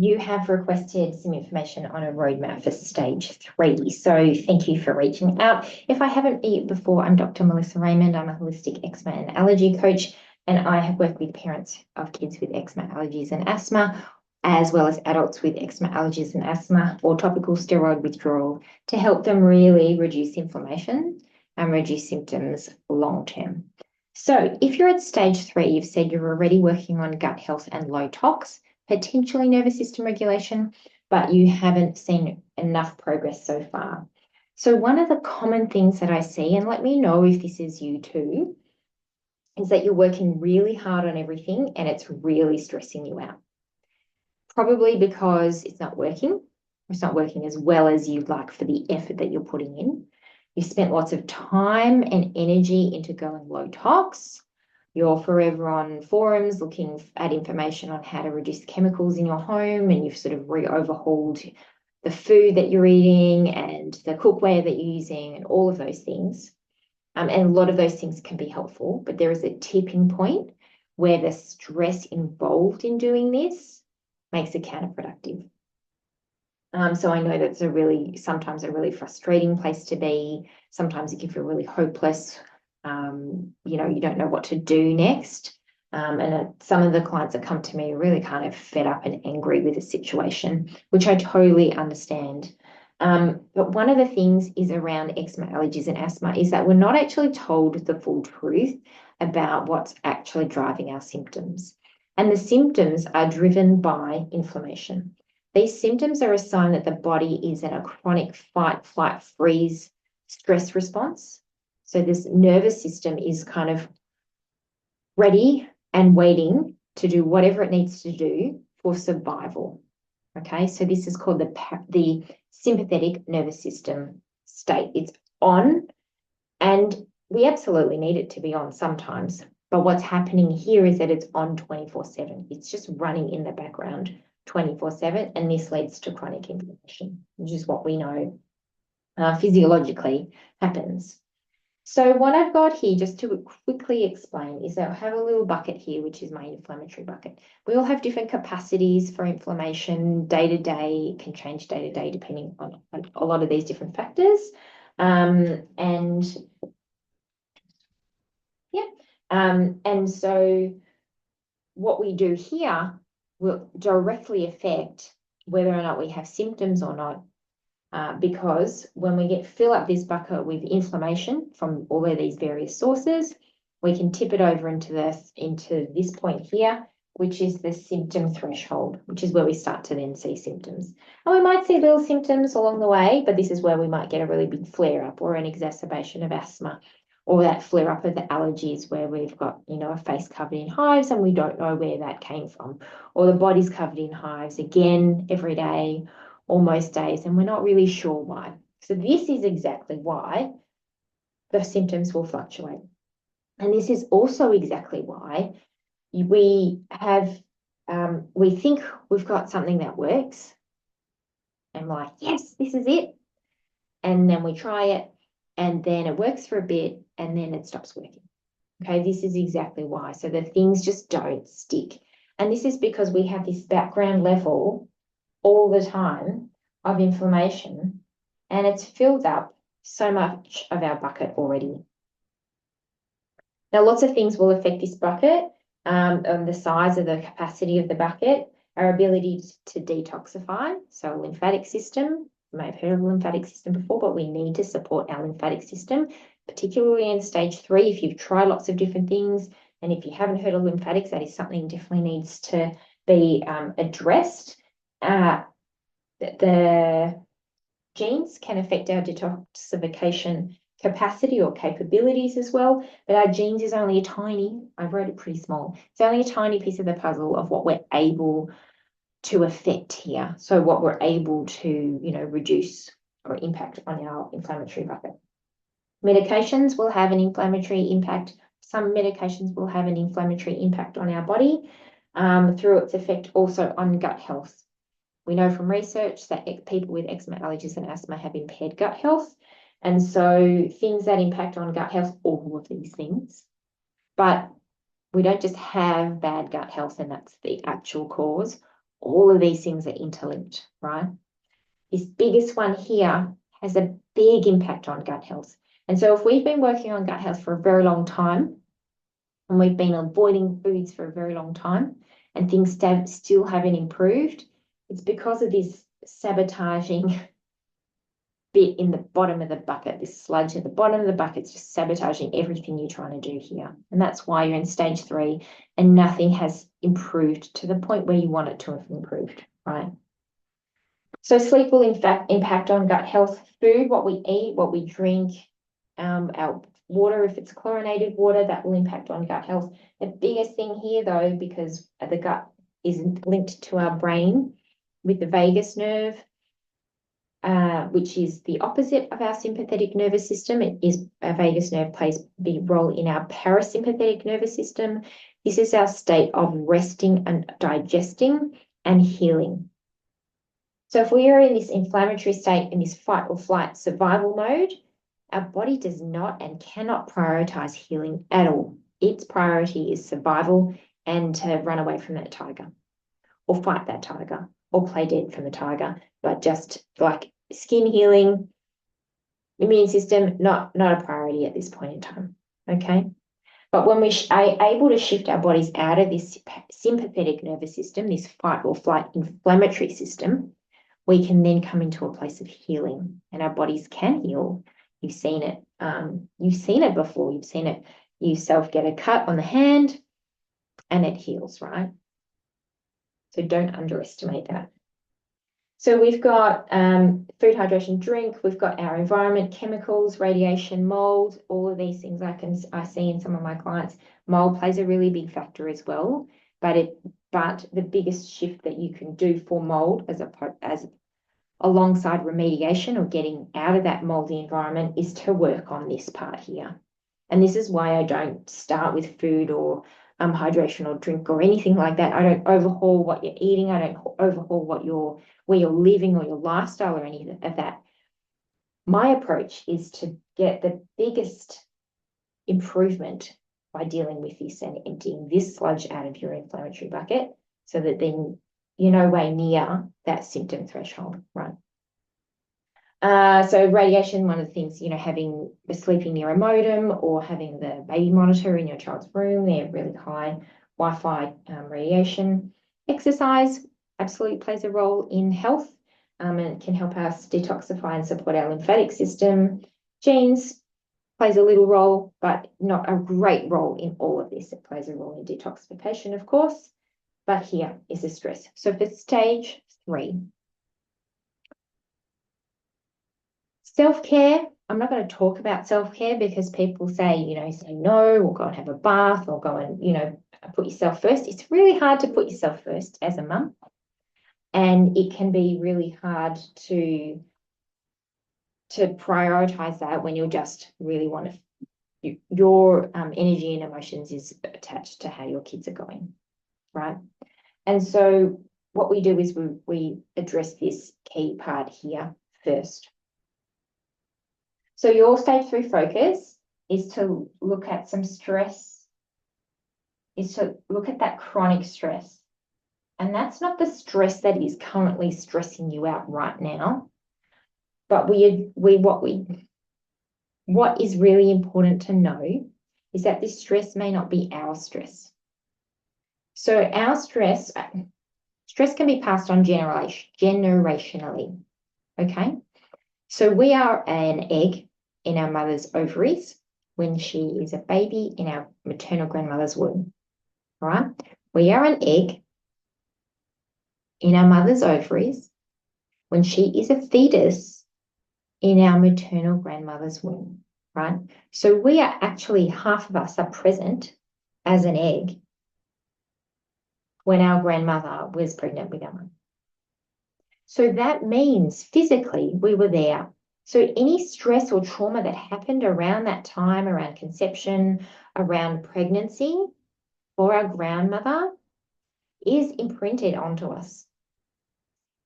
You have requested some information on a roadmap for stage 3. So thank you for reaching out. If I haven't met you before, I'm Dr. Melissa Raymond. I'm a holistic eczema and allergy coach, and I have worked with parents of kids with eczema, allergies, and asthma, as well as adults with eczema, allergies, and asthma, or topical steroid withdrawal to help them really reduce inflammation and reduce symptoms long term. So if you're at stage 3, you've said you're already working on gut health and low tox, potentially nervous system regulation, but you haven't seen enough progress so far. So one of the common things that I see, and let me know if this is you too, is that you're working really hard on everything and it's really stressing you out. Probably because it's not working as well as you'd like for the effort that you're putting in. You've spent lots of time and energy into going low tox. You're forever on forums looking at information on how to reduce chemicals in your home, and you've sort of overhauled the food that you're eating and the cookware that you're using and all of those things. And a lot of those things can be helpful, but there is a tipping point where the stress involved in doing this makes it counterproductive. So I know that's sometimes a really frustrating place to be. Sometimes it can feel really hopeless. You don't know what to do next. And some of the clients that come to me are really kind of fed up and angry with the situation, which I totally understand. But one of the things is around eczema, allergies, and asthma is that we're not actually told the full truth about what's actually driving our symptoms. And the symptoms are driven by inflammation. These symptoms are a sign that the body is in a chronic fight, flight, freeze stress response. So this nervous system is kind of ready and waiting to do whatever it needs to do for survival. Okay, so this is called the sympathetic nervous system state. It's on, and we absolutely need it to be on sometimes. But what's happening here is that it's on 24/7. It's just running in the background 24/7, and this leads to chronic inflammation, which is what we know physiologically happens. So what I've got here, just to quickly explain, is that I have a little bucket here, which is my inflammatory bucket. We all have different capacities for inflammation day to day. It can change day to day depending on a lot of these different factors. And so what we do here will directly affect whether or not we have symptoms or not. Because when we fill up this bucket with inflammation from all of these various sources, we can tip it over into this point here, which is the symptom threshold, which is where we start to then see symptoms. And we might see little symptoms along the way, but this is where we might get a really big flare up or an exacerbation of asthma, or that flare up of the allergies where we've got, a face covered in hives and we don't know where that came from, or the body's covered in hives again every day, or most days, and we're not really sure why. So this is exactly why the symptoms will fluctuate. And this is also exactly why we think we've got something that works, and we're like, yes, this is it. And then we try it, and then it works for a bit, and then it stops working. Okay, this is exactly why. So the things just don't stick. And this is because we have this background level all the time of inflammation, and it's filled up so much of our bucket already. Now, lots of things will affect this bucket, the size of the capacity of the bucket, our ability to detoxify, so lymphatic system. You may have heard of the lymphatic system before, but we need to support our lymphatic system, particularly in stage 3. If you've tried lots of different things, and if you haven't heard of lymphatics, that is something definitely needs to be addressed. The genes can affect our detoxification capacity or capabilities as well, but our genes is only I wrote it pretty small. It's only a tiny piece of the puzzle of what we're able to affect here. So what we're able to, reduce or impact on our inflammatory bucket. Medications will have an inflammatory impact. Some medications will have an inflammatory impact on our body through its effect also on gut health. We know from research that people with eczema, allergies, and asthma have impaired gut health. And so things that impact on gut health, all of these things. But we don't just have bad gut health and that's the actual cause. All of these things are interlinked, right? This biggest one here has a big impact on gut health. And so if we've been working on gut health for a very long time, and we've been avoiding foods for a very long time, and things still haven't improved, it's because of this sabotaging bit in the bottom of the bucket, this sludge at the bottom of the bucket is just sabotaging everything you're trying to do here. And that's why you're in stage 3 and nothing has improved to the point where you want it to have improved, right? So sleep will in fact impact on gut health. Food, what we eat, what we drink, our water, if it's chlorinated water, that will impact on gut health. The biggest thing here though, because the gut is linked to our brain with the vagus nerve, which is the opposite of our sympathetic nervous system. Our vagus nerve plays a big role in our parasympathetic nervous system. This is our state of resting and digesting and healing. So if we are in this inflammatory state, in this fight or flight survival mode, our body does not and cannot prioritize healing at all. Its priority is survival and to run away from that tiger or fight that tiger or play dead from the tiger. But just like skin healing, immune system, not a priority at this point in time, okay? But when we are able to shift our bodies out of this sympathetic nervous system, this fight or flight inflammatory system, we can then come into a place of healing, and our bodies can heal. You've seen it. You've seen it before. You've seen it yourself get a cut on the hand and it heals, right? So don't underestimate that. So we've got food, hydration, drink. We've got our environment, chemicals, radiation, mold, all of these things I see in some of my clients. Mold plays a really big factor as well, but the biggest shift that you can do for mold as alongside remediation or getting out of that moldy environment is to work on this part here. And this is why I don't start with food or hydration or drink or anything like that. I don't overhaul what you're eating. I don't overhaul where you're living or your lifestyle or any of that. My approach is to get the biggest improvement by dealing with this and emptying this sludge out of your inflammatory bucket so that then you're no way near that symptom threshold, right? So radiation, one of the things, sleeping near a modem or having the baby monitor in your child's room, they're really high Wi-Fi radiation. Exercise absolutely plays a role in health, and it can help us detoxify and support our lymphatic system. Genes plays a little role, but not a great role in all of this. It plays a role in detoxification, of course, but here is the stress. So for stage 3, self-care, I'm not going to talk about self-care because people say, say no, or go and have a bath, or go and, put yourself first. It's really hard to put yourself first as a mum. And it can be really hard to prioritize that when you're just really your energy and emotions is attached to how your kids are going, right? And so what we do is we address this key part here first. So your stage 3 focus is to look at some stress, is to look at that chronic stress. And that's not the stress that is currently stressing you out right now. But what is really important to know is that this stress may not be our stress. So our stress can be passed on generationally, okay? So we are an egg in our mother's ovaries when she is a baby in our maternal grandmother's womb, right? We are an egg in our mother's ovaries when she is a fetus in our maternal grandmother's womb, right? So we are actually, half of us are present as an egg when our grandmother was pregnant with our mum. So that means physically we were there. So any stress or trauma that happened around that time, around conception, around pregnancy for our grandmother is imprinted onto us.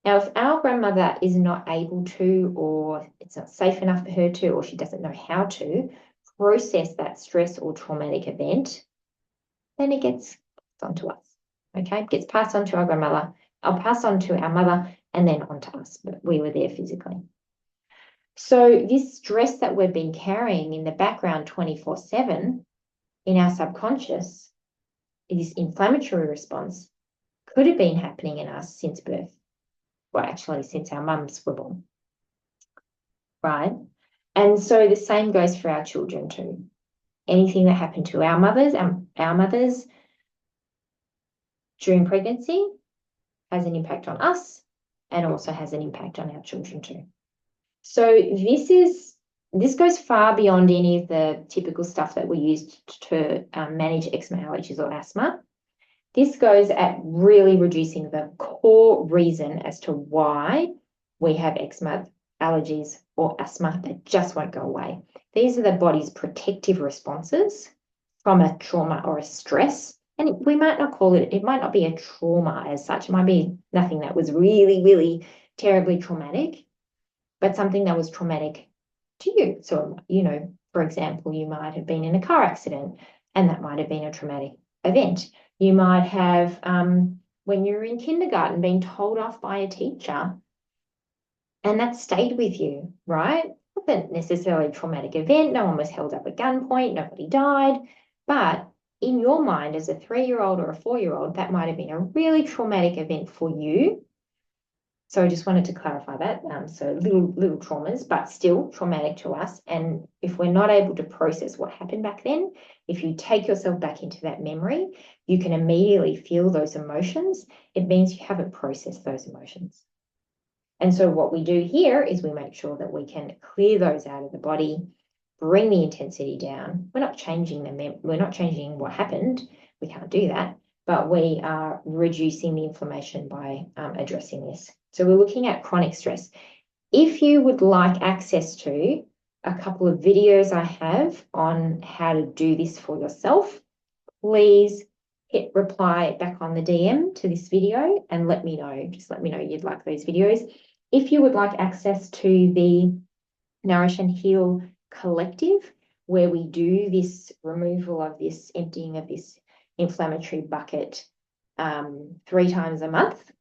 Now, if our grandmother is not able to, or it's not safe enough for her to, or she doesn't know how to process that stress or traumatic event, then it gets onto us, okay? It gets passed on to our grandmother, I'll pass on to our mother and then on to us, but we were there physically. So this stress that we've been carrying in the background 24/7 in our subconscious, this inflammatory response, could have been happening in us since birth. Well, actually, since our mums were born, right? And so the same goes for our children too. Anything that happened to our mothers during pregnancy has an impact on us and also has an impact on our children too. So this goes far beyond any of the typical stuff that we use to manage eczema, allergies, or asthma. This goes at really reducing the core reason as to why we have eczema, allergies, or asthma that just won't go away. These are the body's protective responses from a trauma or a stress. And we might not call it might not be a trauma as such. It might be nothing that was really, really terribly traumatic, but something that was traumatic to you. So, for example, you might have been in a car accident, and that might have been a traumatic event. You might have, when you were in kindergarten, been told off by a teacher, and that stayed with you, right? Not necessarily a traumatic event. No one was held up at gunpoint. Nobody died. But in your mind, as a 3-year-old or a 4-year-old, that might have been a really traumatic event for you. So I just wanted to clarify that. So little traumas, but still traumatic to us. And if we're not able to process what happened back then, if you take yourself back into that memory, you can immediately feel those emotions. It means you haven't processed those emotions. And so what we do here is we make sure that we can clear those out of the body, bring the intensity down. We're not changing them. We're not changing what happened. We can't do that. But we are reducing the inflammation by addressing this. So we're looking at chronic stress. If you would like access to a couple of videos I have on how to do this for yourself, please hit reply back on the DM to this video and let me know. Just let me know you'd like those videos. If you would like access to the Nourish and Heal Collective, where we do this removal of this, emptying of this inflammatory bucket 3 times a month,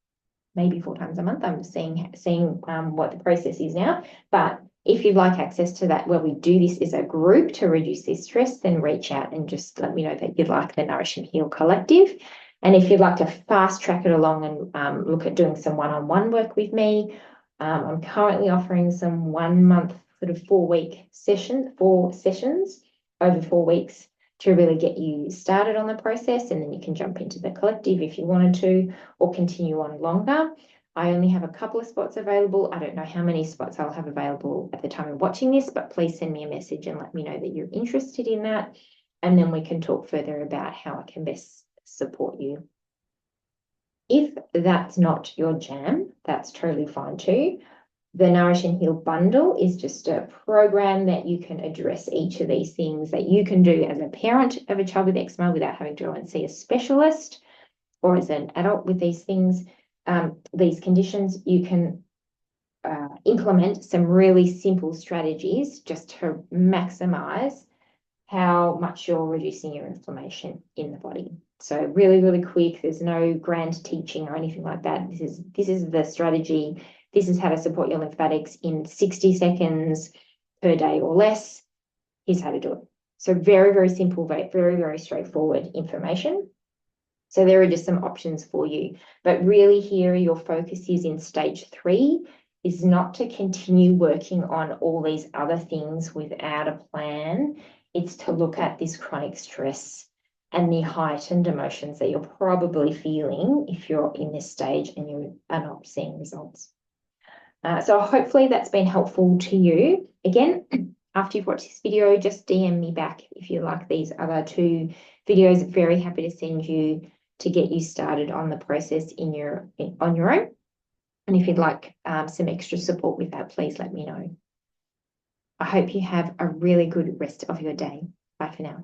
maybe 4 times a month. I'm just seeing what the process is now. But if you'd like access to that, where we do this as a group to reduce this stress, then reach out and just let me know that you'd like the Nourish and Heal Collective. And if you'd like to fast track it along and look at doing some one-on-one work with me, I'm currently offering some 1 month, sort of 4 sessions over 4 weeks to really get you started on the process, and then you can jump into the collective if you wanted to, or continue on longer. I only have a couple of spots available. I don't know how many spots I'll have available at the time of watching this, but please send me a message and let me know that you're interested in that, and then we can talk further about how I can best support you. If that's not your jam, that's totally fine too. The Nourish and Heal bundle is just a program that you can address each of these things that you can do as a parent of a child with eczema without having to go and see a specialist, or as an adult with these things, these conditions. You can implement some really simple strategies just to maximize how much you're reducing your inflammation in the body. So really, really quick. There's no grand teaching or anything like that. This is the strategy. This is how to support your lymphatics in 60 seconds per day or less. Here's how to do it. So very, very simple, very, very straightforward information. So there are just some options for you. But really here, your focus is in stage 3, is not to continue working on all these other things without a plan. It's to look at this chronic stress and the heightened emotions that you're probably feeling if you're in this stage and you are not seeing results. So hopefully that's been helpful to you. Again, after you've watched this video, just DM me back if you like these other 2 videos. Very happy to send you to get you started on the process on your own. And if you'd like some extra support with that, please let me know. I hope you have a really good rest of your day. Bye for now.